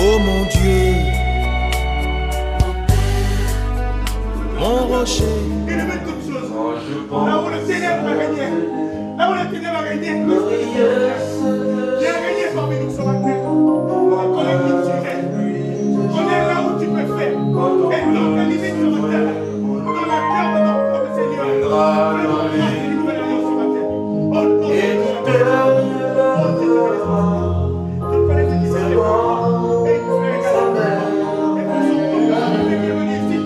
Oh mon Dieu, mon rocher. Il est même toute chose. Là où le ténèbre va régner. Là où le ténèbre va régner. Il a régné parmi nous ce matin. On connaît qui tu es. On est là où tu peux faire. Et donc la limite sur le terre. Dans la cœur de notre propre Seigneur. Une nouvelle alliance ce matin. Oh non. Tu connais ce qui s'est fait. Et il fait également. Et pour son nom, il est venu ici.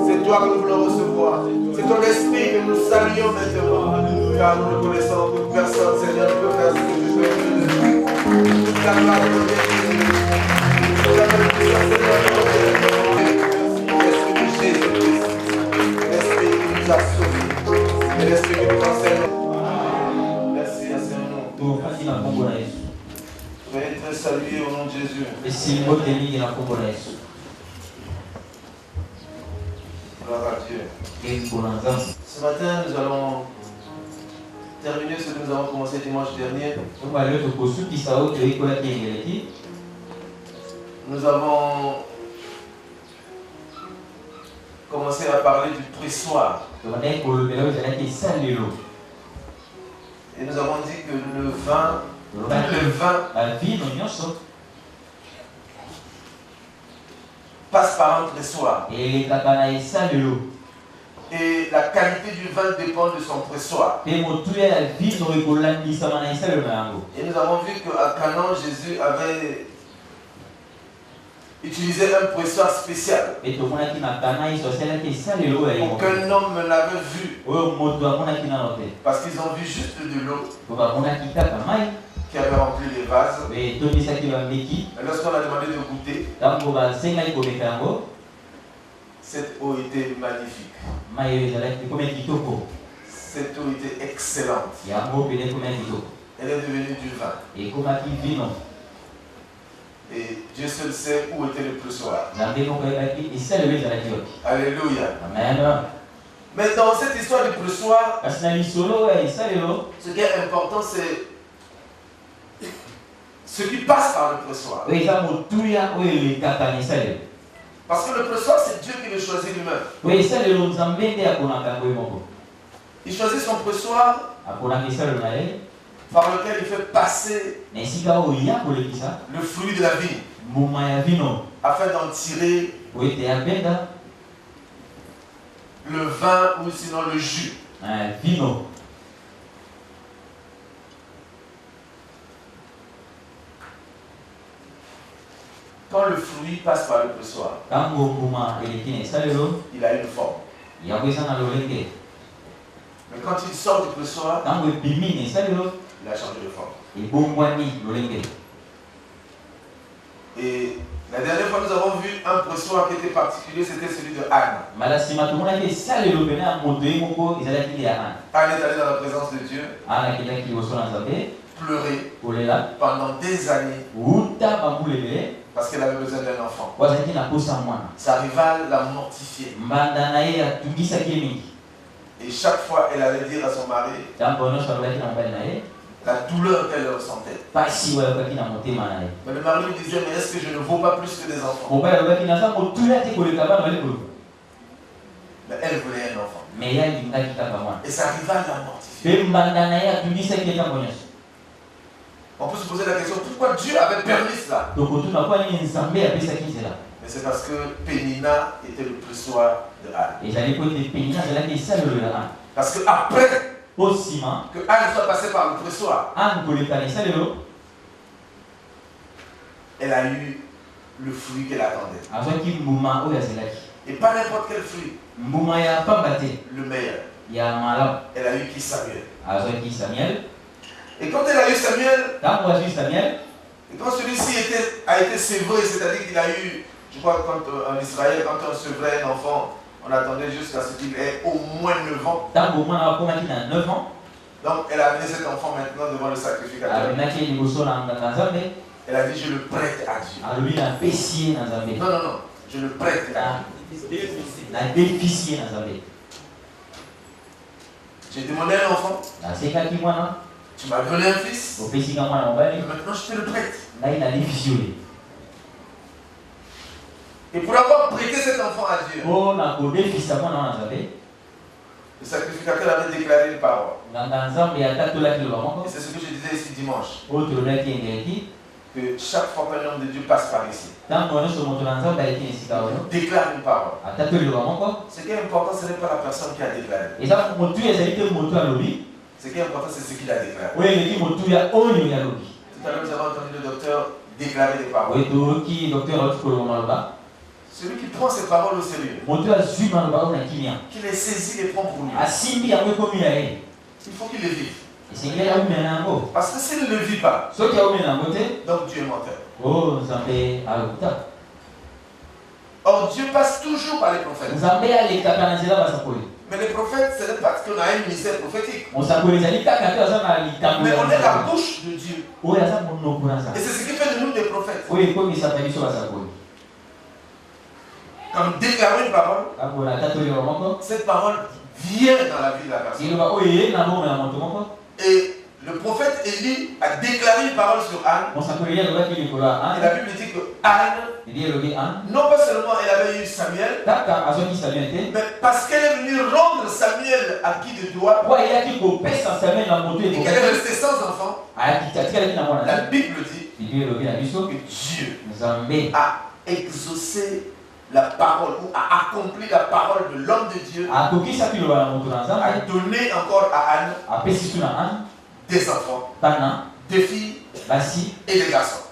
C'est toi que nous voulons recevoir. C'est ton esprit que nous saluons maintenant. Car nous reconnaissons que personne, Seigneur, ne peut faire ce que tu fais. Toute la gloire de Jésus. Toute la puissance, Seigneur, l'Esprit de Jésus-Christ. L'Esprit qui nous a sauvés. Et l'Esprit qui nous enseigne. Merci, Seigneur. Veuillez être salué au nom de Jésus. Gloire à Dieu. Ce matin, nous allons terminer ce que nous avons commencé dimanche dernier. Nous avons commencé à parler du pressoir. Et nous avons dit que le vin passe par un pressoir. Et la qualité du vin dépend de son pressoir. Et nous avons vu qu'à Canaan, Jésus avait utilisé un pressoir spécial. Aucun homme ne l'avait vu. Parce qu'ils ont vu juste de l'eau qui avait rempli les vases. Et lorsqu'on a demandé de goûter, cette eau était magnifique. Cette eau était excellente. Elle est devenue du vin. Et Dieu seul sait où était le pressoir. Alléluia. Amen. Mais dans cette histoire du pressoir, ce qui est important, c'est ce qui passe par le pressoir. Parce que le pressoir, c'est Dieu qui le choisit lui-même. Il choisit son pressoir par lequel il fait passer le fruit de la vigne afin d'en tirer le vin ou sinon le jus. Quand le fruit passe par le pressoir, il a une forme. Mais quand il sort du pressoir, il a changé de forme. Et la dernière fois, nous avons vu un pressoir qui était particulier, c'était celui de Anne. Anne est allée dans la présence de Dieu, pleurer pendant des années parce qu'elle avait besoin d'un enfant. Sa rivale l'a mortifiée. Et chaque fois, elle allait dire à son mari la douleur qu'elle ressentait. Mais le mari lui disait, mais est-ce que je ne vaux pas plus que des enfants? Mais elle voulait un enfant. Et sa rivale l'a mortifiée. On peut se poser la question, pourquoi Dieu avait permis cela? Mais c'est parce que Pénina était le pressoir de Anne. Parce que après que Anne soit passée par le pressoir, elle a eu le fruit qu'elle attendait. Et pas n'importe quel fruit. Le meilleur. Elle a eu qui Samuel. Et quand elle a eu Samuel, et quand celui-ci a été sévré, c'est-à-dire qu'il a eu, je crois en Israël, quand on sevrait un enfant, on attendait jusqu'à ce qu'il ait au moins 9 ans. Donc elle a amené cet enfant maintenant devant le sacrificateur. Elle a dit, je le prête à Dieu. Non, je le prête à Dieu. J'ai demandé un enfant. Tu m'as donné un fils. Et maintenant je te le prête. Et pour avoir prêté cet enfant à Dieu, le sacrificateur avait déclaré une parole. Et c'est ce que je disais ici dimanche. Que chaque fois qu'un homme de Dieu passe par ici, déclare une parole. Ce qui est important, ce n'est pas la personne qui a déclaré. Ce qui est important, c'est ce qu'il a déclaré. Tout à l'heure, nous avons entendu le docteur déclarer des paroles. Celui qui prend ces paroles au sérieux, qui les saisit et prend pour lui, Il faut qu'il le vive. Parce que s'il ne le vit pas, donc Dieu est menteur. Or Dieu passe toujours par les prophètes. Mais les prophètes, ce n'est pas parce qu'on a un ministère prophétique. Mais on est la bouche de Dieu. Et c'est ce qui fait de nous des prophètes. Quand nous déclarons une parole, cette parole vient dans la vie de la personne. Et le prophèète Élie a déclaré une parole sur Anne. Et la Bible dit que Anne, non pas seulement elle avait eu Samuel, mais parce qu'elle est venue rendre Samuel à qui de droit, et qu'elle est restée sans enfant, la Bible dit que Dieu a exaucé la parole ou a accompli la parole de l'homme de Dieu, a donné encore à Anne des enfants, des filles et des garçons.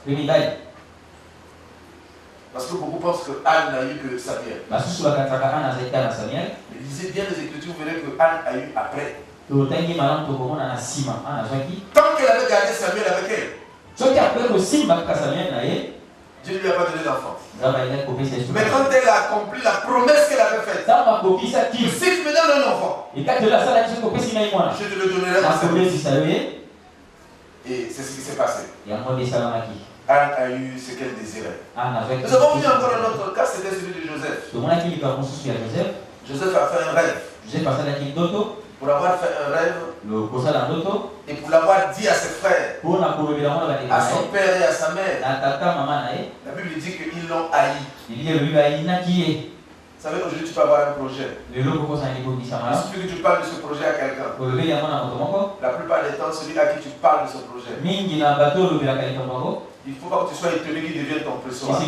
Parce que beaucoup pensent que Anne n'a eu que Samuel. Mais lisez bien les Écritures, vous verrez que Anne a eu après. Tant qu'elle avait gardé Samuel avec elle, Dieu ne lui a pas donné d'enfant. Mais quand elle a accompli la promesse qu'elle avait faite, si tu me donnes un enfant, je te le donnerai en Samuel. Et c'est ce qui s'est passé. Anne a eu ce qu'elle désirait. Nous avons vu encore un autre cas, c'était celui de Joseph. Joseph a fait un rêve. Pour avoir fait un rêve et pour l'avoir dit à ses frères, à son père et à sa mère, la Bible dit qu'ils l'ont haï. Vous savez, aujourd'hui tu peux avoir un projet. Il suffit que tu parles de ce projet à quelqu'un. La plupart des temps, celui à qui tu parles de ce projet, il ne faut pas que tu sois étonné qu'il devienne ton pressoir.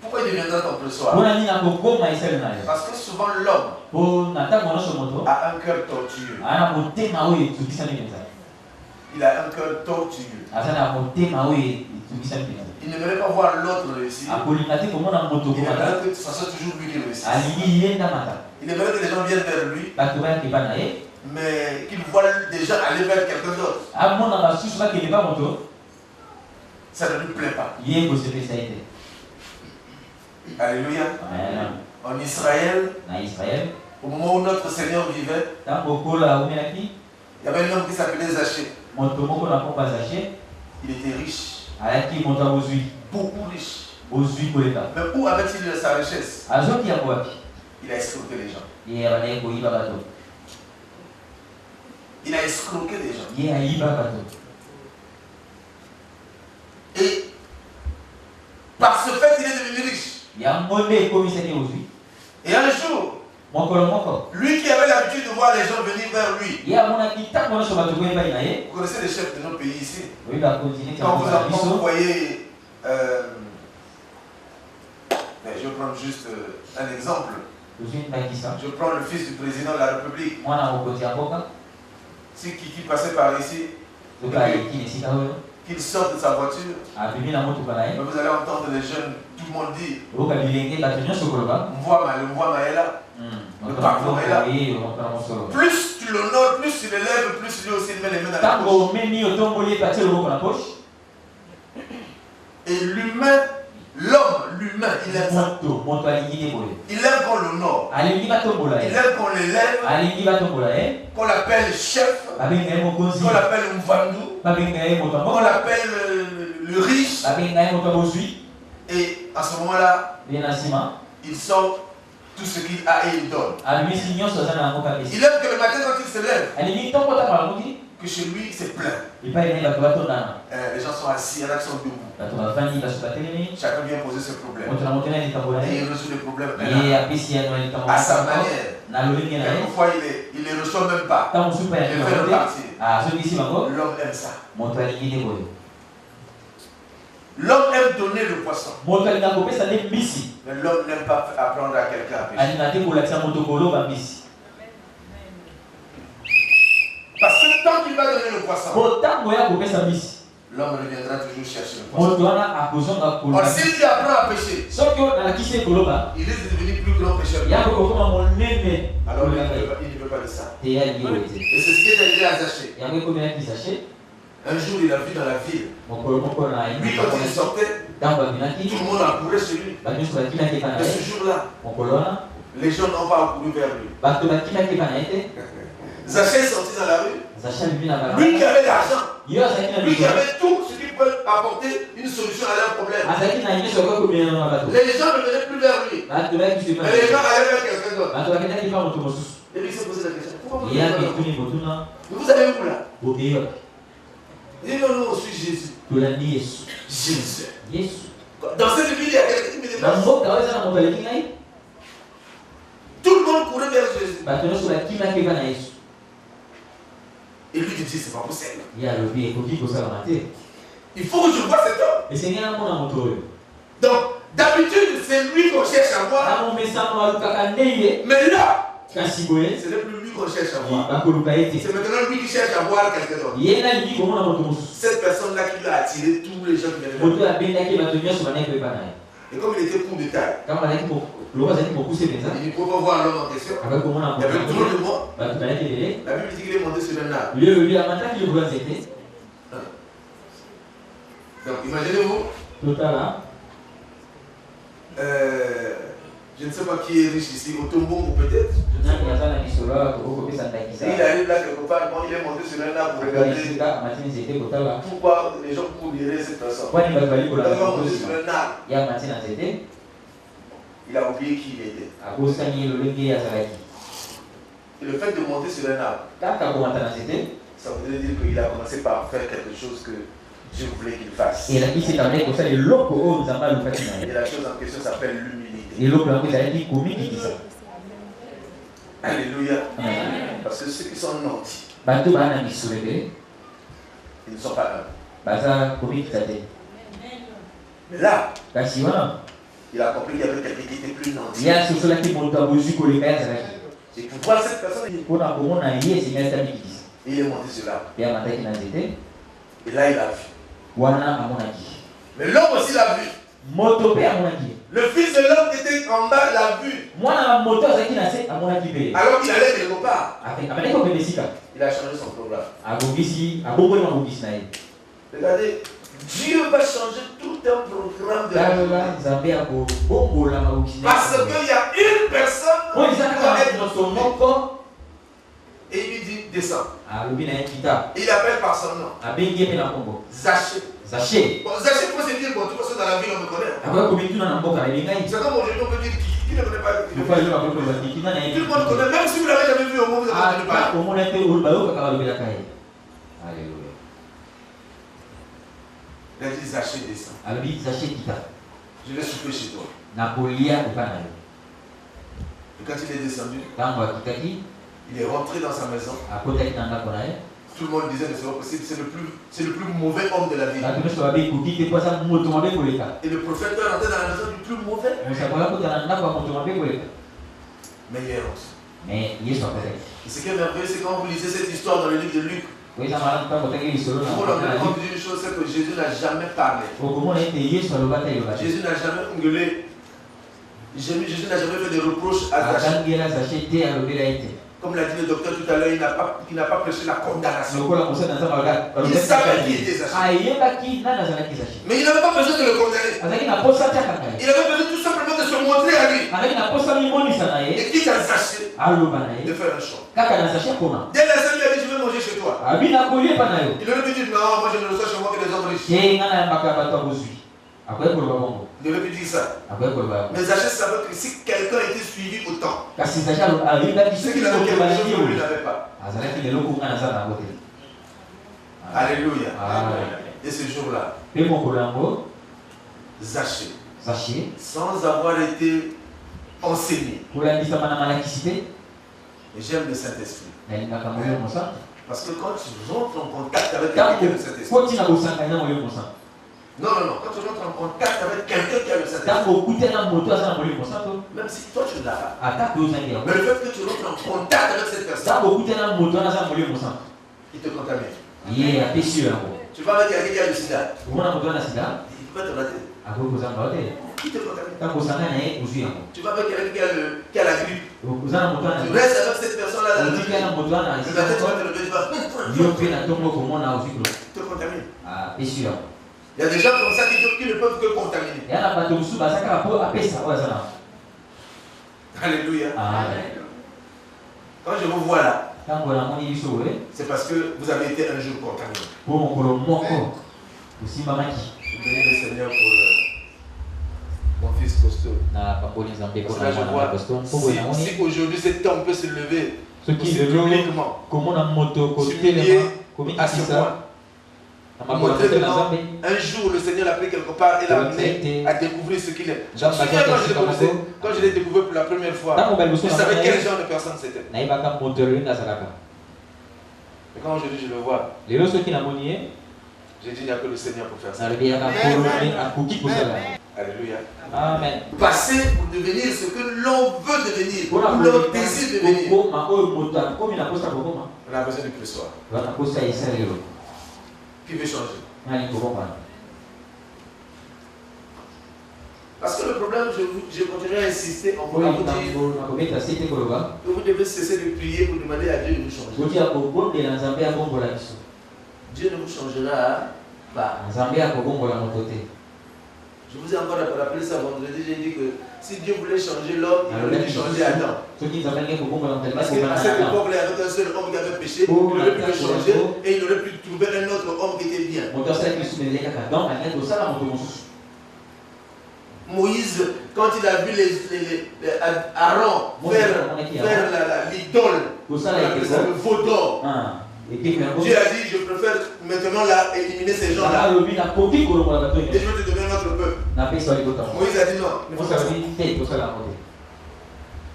Pourquoi il deviendra ton pressoir? Parce que souvent l'homme a un cœur tortueux. Il a un cœur tortueux. Il n'aimerait pas voir l'autre réussir. Il aimerait que ce soit toujours lui qui réussit. Il aimerait que les gens viennent vers lui, mais qu'il voit des gens aller vers quelqu'un d'autre. Ça ne lui plaît pas. Alléluia. En Israël, au moment où notre Seigneur vivait, il y avait un homme qui s'appelait Zachée. Il était riche. Beaucoup riche. Mais où avait-il sa richesse? Il a escroqué les gens. Il a escroqué les gens. Et par ce fait, il est devenu riche. Et un jour, lui qui avait l'habitude de voir les gens venir vers lui. Vous connaissez les chefs de nos pays ici. Quand vous voyez, je vais prendre juste un exemple. Je prends le fils du président de la République. Si Kiki passait par ici, qu'il sorte de sa voiture, mais vous allez entendre les jeunes, tout le monde dire, le patron est là. Plus tu l'honores, plus tu l'élèves, plus lui aussi il met les mains dans la poche. Et l'humain, l'homme, l'humain, il aime ça. Il aime qu'on l'honore. Il aime qu'on l'élève, qu'on l'appelle chef, qu'on l'appelle Mvandu, qu'on l'appelle le riche. Et à ce moment-là, il sort tout ce qu'il a et il donne. Il aime que le matin quand il se lève, que chez lui c'est plein. Les gens sont assis, il y en a qui sont debout. Chacun vient poser ses problèmes. Et il résout les problèmes à sa manière. Quelquefois il ne les reçoit même pas. Il les fait repartir. L'homme aime ça. L'homme aime donner le poisson. Mais l'homme n'aime pas apprendre à quelqu'un à pêcher. Parce que tant qu'il va donner le poisson, l'homme reviendra toujours chercher le poisson. Or s'il lui apprend à pêcher, il risque de devenir plus grand pêcheur. Alors il ne veut pas de ça. Et c'est ce qui est arrivé à Zachée. Un jour, il a vu dans la ville. Lui, quand il sortait, tout le monde a couru chez lui. Et ce jour-là, les gens n'ont pas couru vers lui. Zachée est sorti dans la rue. Lui qui avait l'argent. Lui qui avait tout ce qui peut apporter une solution à leur problème. Les gens ne venaient plus vers lui. Mais les gens allaient vers quelqu'un d'autre. Et lui s'est posé la question. Pourquoi vous allez où là? Il dit non, on suit Jésus. Jésus. Dans cette ville, il y a quelqu'un qui me dépasse. Tout le monde courait vers Jésus. Et lui dit, c'est pas possible. Il faut que je vois cet homme. Donc, d'habitude, c'est lui qu'on cherche à voir. Mais là, ce n'est plus lui qu'on cherche à voir. C'est maintenant lui qui cherche à voir quelqu'un d'autre. Cette personne-là qui lui a attiré tous les gens qui viennent. Et comme il était court de taille, il ne pouvait pas voir l'homme en question. Il y avait trop de monde. La Bible dit qu'il est monté sur un arbre. Donc imaginez-vous. Je ne sais pas qui est riche ici, au Tombongo peut-être. Il arrive là quelque part, il est monté sur un arbre pour regarder pourquoi les gens courent derrière cette personne. Il est monté sur un arbre. Il a oublié qui il était. Et le fait de monter sur un arbre, ça voudrait dire qu'il a commencé par faire quelque chose que Dieu voulait qu'il fasse. Et la chose en question s'appelle l'humilité. Alléluia. Parce que ceux qui sont nantis, ils ne sont pas humbles. Mais là, il a compris qu'il y avait quelqu'un qui était plus nanti. Et pour voir cette personne, il est monté sur l'arbre. Et là, il a vu. Mais l'homme aussi l'a vu. Le fils de l'homme qui était en bas l'a vu. Alors qu'il allait quelque part. Il a changé son programme. Regardez, Dieu va changer tout un programme de la vie. Parce qu'il y a une personne qui doit être dans son monde. Et il lui dit descends. Il appelle par son nom. Zachée. Bon, Zachée peut se dire, bon, de toute façon dans la ville on me connaît. C'est comme aujourd'hui on peut dire qui ne connaît pas. Tout le monde connaît, même si vous ne l'avez jamais vu au monde, vous ne connaissez pas. Alléluia. Il a dit Zachée descend. Je vais souper chez toi. Et quand il est descendu, il est rentré dans sa maison. Tout le monde disait que ce n'est pas possible, c'est le plus mauvais homme de la ville. Et le prophète est rentré dans la maison du plus mauvais. Mais il est rentré. Et ce qui est merveilleux, c'est quand vous lisez cette histoire dans le livre de Luc. Vous vous rendez compte d'une chose, c'est que Jésus n'a jamais parlé. Jésus n'a jamais engueulé. Jésus n'a jamais fait de reproches à Zachée. Comme l'a dit le docteur tout à l'heure, il n'a pas prêché la condamnation. Il savait qui était Zachée. Mais il n'avait pas besoin de le condamner. Il avait besoin tout simplement de se montrer à lui. Et quitte à Zachée de faire un choix. Dès l'instant où il a dit je vais manger chez toi, il aurait pu dire non, moi je ne reçois chez moi que des hommes riches. Il aurait pu dire ça. Mais Zachée savait que si quelqu'un était suivi autant, c'est qu'il avait quelque chose que lui n'avait pas. Alléluia. Et ce jour-là, Zachée, sans avoir été enseigné, et j'aime le Saint-Esprit. Parce que quand tu rentres en contact avec quelqu'un qui a le Saint-Esprit, non, quand tu rentres en contact avec quelqu'un qui a le Saint-Esprit, même si toi tu ne l'as pas, mais le fait que tu rentres en contact avec cette personne, il te contamine. Tu vas avec quelqu'un qui a le sida, il peut te rater. Il te contamine. Tu vas avec quelqu'un qui a la grippe, Tu restes avec cette personne-là dans la vie. Le matin, tu vas te lever, tu vas te contaminer. Il y a des gens comme ça qui ne peuvent que contaminer. Alléluia. Quand je vous vois là, c'est parce que vous avez été un jour contaminé. Je bénis le Seigneur pour mon fils costaud. Parce que là, je vois, si aujourd'hui cet homme peut se lever, publiquement, s'humilier à ce point, montrer maintenant, un jour le Seigneur l'a pris quelque part et l'a amené à découvrir ce qu'il est. Je me souviens quand je l'ai découvert pour la première fois, je savais quel genre de personne c'était. Mais quand aujourd'hui je le vois, j'ai dit il n'y a que le Seigneur pour faire ça. Alléluia. Amen. Passer pour devenir ce que l'on veut devenir, pour l'on désire devenir. On a besoin du pressoir. Qui veut changer? Parce que le problème, je continuerai à insister en vous dire que vous devez cesser de prier pour demander à Dieu de vous changer. Dieu ne vous changera pas. Je vous ai encore rappelé ça vendredi, j'ai dit que si Dieu voulait changer l'homme, il aurait dû changer Adam. Parce qu'à cette époque, il y avait un seul homme qui avait péché, il aurait pu le changer et il aurait pu trouver un autre homme qui était bien. Moïse, quand il a vu Aaron faire l'idole, le veau d'or, Dieu a dit, je préfère maintenant éliminer ces gens-là. Et je vais te donner un autre peuple. Moïse a dit non.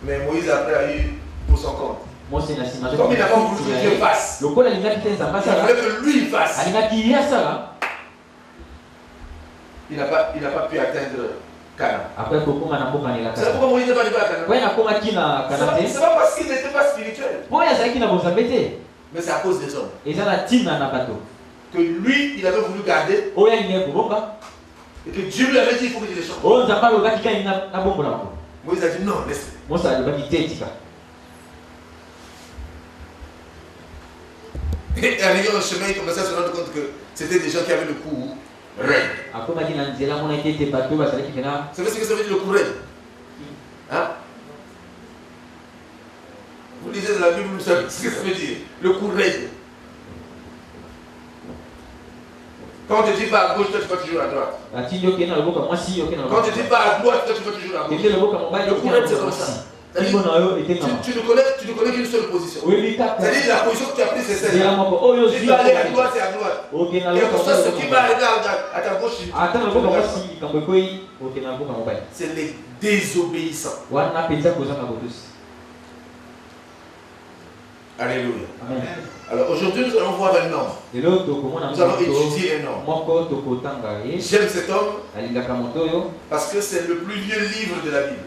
Mais Moïse après a eu pour son compte. Comme il n'a pas voulu que Dieu fasse, il voulait que lui fasse. Il n'a pas pu atteindre Canaan. C'est pourquoi Moïse n'est pas arrivé à Canaan. C'est pas parce qu'il n'était pas spirituel. Mais c'est à cause des hommes. Que lui, il avait voulu garder. Et que Dieu lui avait dit il faut qu'il les change. Moïse a dit non, laisse-le. Et arrivé au chemin, il commençait à se rendre compte que c'était des gens qui avaient le cou raide. Vous savez ce que ça veut dire le cou raide? Hein? Vous lisez dans la Bible, vous savez ce que ça veut dire. Le cou raide. Quand tu dis pas à gauche, toi tu vas toujours à droite. Quand tu dis pas à droite, toi tu vas toujours à gauche. Le cou raide, c'est comme ça. Tu ne connais qu'une seule position. C'est-à-dire la position que tu as prise, c'est celle-là. Tu vas aller à droite, c'est à droite. Et pour ça, ce qui va arriver à ta gauche, c'est les désobéissants. Alléluia. Amen. Alors aujourd'hui, nous allons voir un homme. Nous allons étudier un homme. J'aime cet homme parce que c'est le plus vieux livre de la Bible.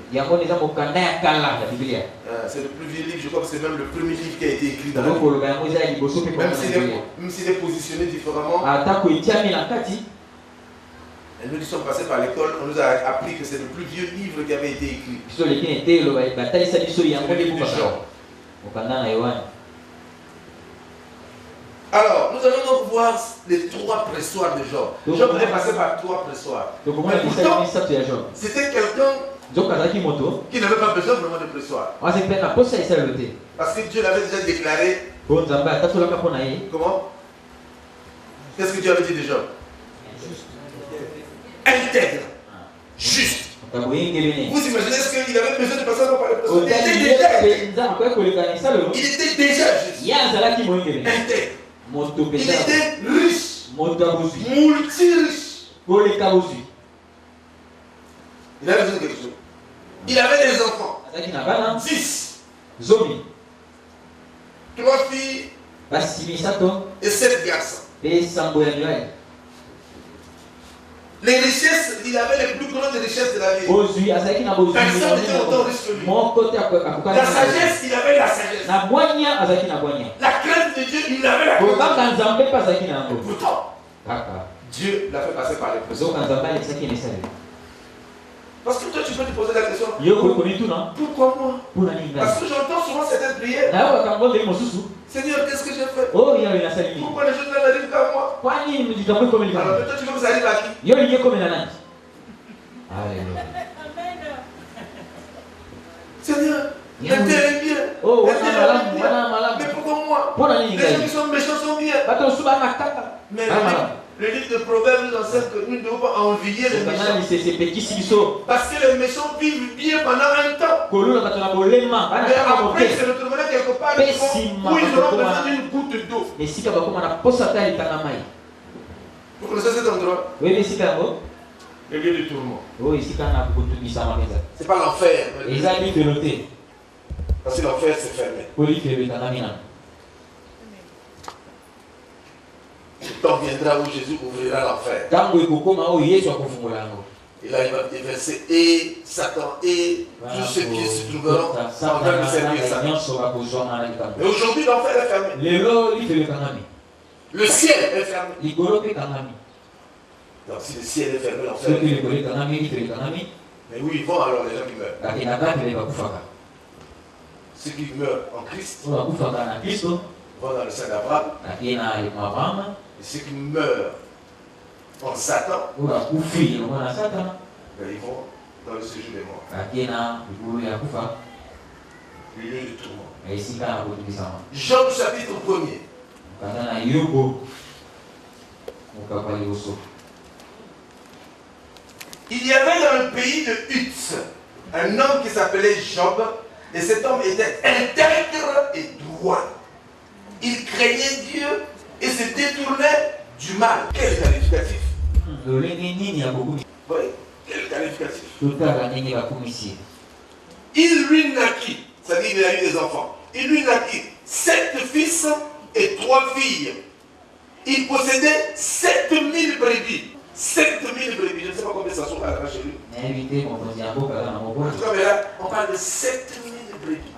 C'est le plus vieux livre, je crois que c'est même le premier livre qui a été écrit dans la Bible. Même s'il est positionné différemment. Et nous qui sommes passés par l'école, on nous a appris que c'est le plus vieux livre qui avait été écrit. C'est le livre de Jean. Alors, nous allons donc voir les 3 pressoirs de Job. Job est passé par 3 pressoirs. Mais pourtant, c'était quelqu'un qui n'avait pas besoin vraiment de pressoir. Parce que Dieu l'avait déjà déclaré. Comment? Qu'est-ce que Dieu avait dit de Job? Intègre. Juste. Vous imaginez ce qu'il avait besoin de passer par les pressoirs? Il était déjà juste. Intègre. Il était riche, multi-riche. Il avait besoin de quelque chose. Il avait des enfants. 10. 3 filles et 7 garçons. Les richesses, il avait les plus grandes richesses de la vie. Personne n'était autant riche que lui. La sagesse, il avait la sagesse. La crainte de Dieu, il avait la crainte. Pourtant, Dieu l'a fait passer par les pressions. Parce que toi, tu peux te poser la question. Pourquoi moi? Parce que j'entends souvent cette prière. Seigneur, qu'est-ce que j'ai fait? Pourquoi les choses n'arrivent qu'à moi? Alors toi, tu veux que ça arrive à qui? Seigneur, elle t'aime bien. Mais pourquoi moi? Les gens qui sont méchants sont bien. Mais le livre de Proverbes nous enseigne que nous ne devons pas envier les méchants. Parce que les méchants vivent bien pendant un temps. Mais après, ils se retrouveront quelque part où ils auront besoin d'une goutte d'eau. Vous connaissez cet endroit? Le lieu du tourment. C'est pas l'enfer. Parce que l'enfer c'est fermé. Le temps viendra où Jésus ouvrira l'enfer. Il a des versets et Satan et tous ceux qui se trouveront en train de servir Satan. Mais aujourd'hui l'enfer est fermé. Le ciel est fermé. Donc si le ciel est fermé, l'enfer est fermé. Mais où ils vont alors les gens qui meurent? Ceux qui meurent en Christ vont dans le sein d'Abraham. Et ceux qui meurent en Satan, ils vont dans le séjour des morts. Le lieu du tourment. Job chapitre 1er. Il y avait dans le pays de Uz un homme qui s'appelait Job, et cet homme était intègre et droit. Il craignait Dieu et se détournait du mal. Quel qualificatif? Oui, quel qualificatif? Il lui naquit, c'est-à-dire qu'il a eu des enfants. Il lui naquit 7 fils et 3 filles. Il possédait 7000 brebis. 7000 brebis, je ne sais pas combien ça sont là chez lui. En tout cas, mais là, on parle de 7000 brebis.